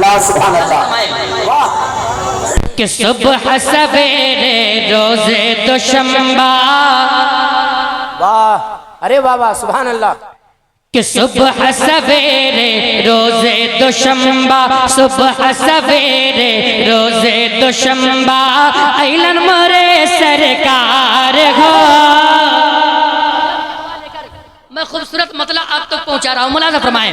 अल्लाह सुभान अल्लाह। वाह कि सुबह सवेरे रोजे दुशंबा, वाह, अरे वाह वाह, सुभान अल्लाह। कि सुबह सवेरे रोजे दुशंबा, सुबह सवेरे रोजे दुशंबा, ऐलन मोरे सरकार हो। मैं खूबसूरत मतलब आप तक पहुंचा रहा हूँ, मुलाज़ा फरमाएं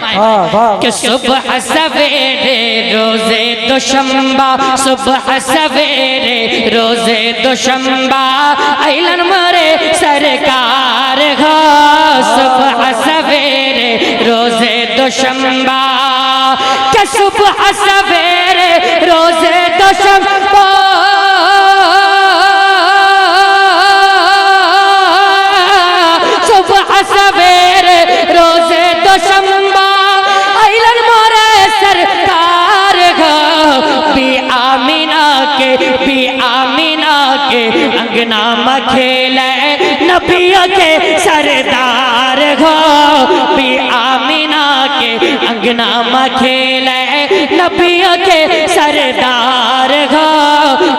कि सुबह सवेरे रोजे दुशंबा, सुबह सवेरे रोजे दुशंबा, ऐलन मोरे सरकार हो। सुबह सवेरे रोजे दुशंबा, कि सुबह सवेरे रोजे दुशंबा, सुबह सवेरे रोजे दुशंबा, ऐलन मोरे सरकार हो। बी आमीना के अंगना में खेले नबियों के सरदार हो। बी आमीना के अंगना में खेले नबियों के सरदार हो।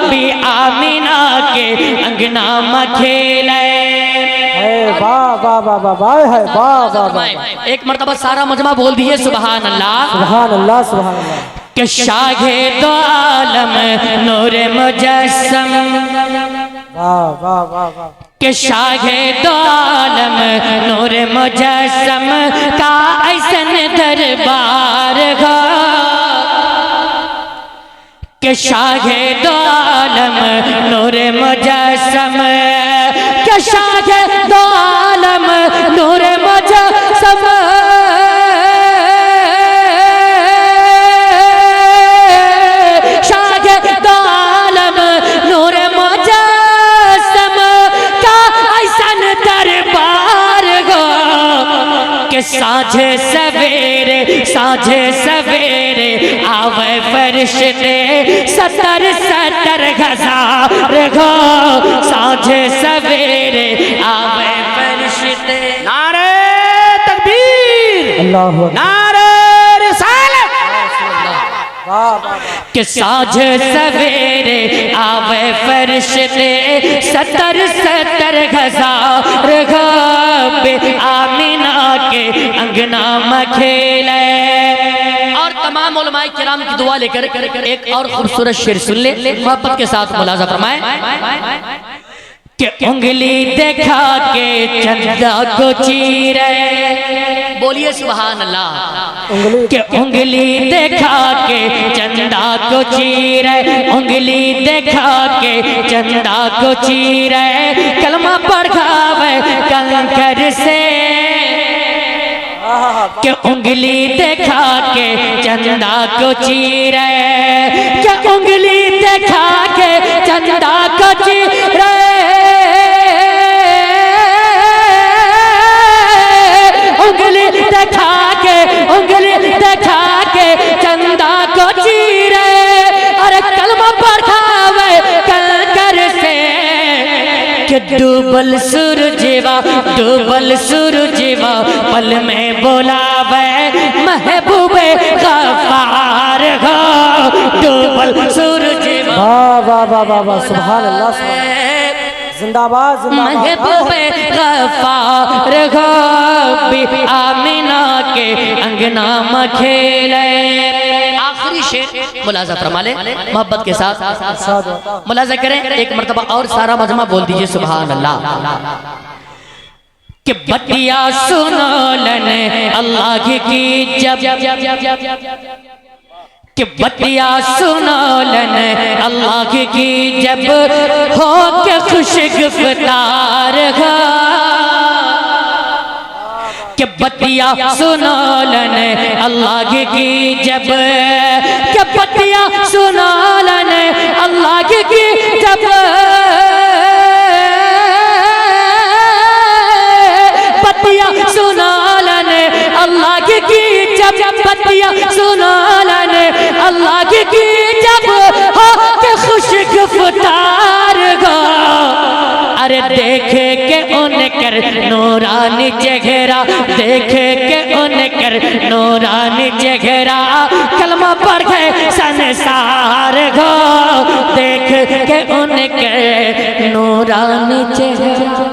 बी आमीना के अंगना में खेले। वाह वाह वाह वाह वाह है, वाह वाह वाह। एक मर्तबा सारा मजमा बोल दिए सुभान अल्लाह, सुभान अल्लाह, सुभान अल्लाह। कि शाहे दो आलम नूर मुजस्सम, वाह वाह वाह वाह। कि शाहे दो आलम नूर मुजस्सम का ऐसन दरबार हो। कि शाहे दो आलम नूर मुजस्सम, कि शाहे दो आलम नूर मुजस्सम, शाहे दो आलम नूर मुजस्सम का ऐसन दरबार हो। कि साझे सवेरे आवे फरिश्ते 70 हजार हो। साझे सवेरे आवे फरिश्ते। नारे तकबीर, अल्लाह नारे रिसालत। वाह वाह। कि साझे सवेरे आवे फरिश्ते 70 हजार हो। बे आमीना के अंगना में खेले। और तमाम उलमाए किराम की दुआ लेकर एक और खूबसूरत शेर सुन ले, मोहब्बत के साथ मुलाज़ा फरमाएं कि उंगली देखा के चंदा को चीरे। बोलिए सुभान अल्लाह। कि उंगली देखा के चंदा को चीरे, उंगली देखा के चंदा को चीरे, कलमा पढ़ावे कंकर से। कि उंगली देखा के चंदा को चीरे, कि उंगली देखा के चंदा को चीरे, उंगली देखा के चंदा को चीरे, अरे कलमा पढ़ावे कंकर से। कि डूबल सूरजेवा पल में बोलावे महबूबे गफ्फार हो। डूबल सूरजेवा, वाह वाह वाह वाह वाह, सुभान अल्लाह, जिंदाबाद जिंदाबाद। महबूबे गफ्फार हो। बी आमीना के अंगना में खेले। आखिरी शेर मुलाज़ा फरमा ले, मोहब्बत के साथ मुलाज़ा करें। एक मर्तबा और सारा मजमा बोल दीजिए सुभान अल्लाह। कि बतिया सुनो लने अल्लाह की जब, कि बतिया सुनो लने अल्लाह की जब, हो के खुश गिरफ्तार हो। कि बतिया सुनो लने अल्लाह की जब, कि बतिया सुनो लने अल्लाह की जब, बतिया सुना लने अल्लाह की जब, बतिया सुना लने अल्लाह की जब, हो के खुश गिरफ्तार हो। अरे देखे के उनकर नूरानी चेहरा, देखे के उनकर नूरानी चेहरा, कलमा पढ़ के संसार को देख के उनके नूरानी चेहरा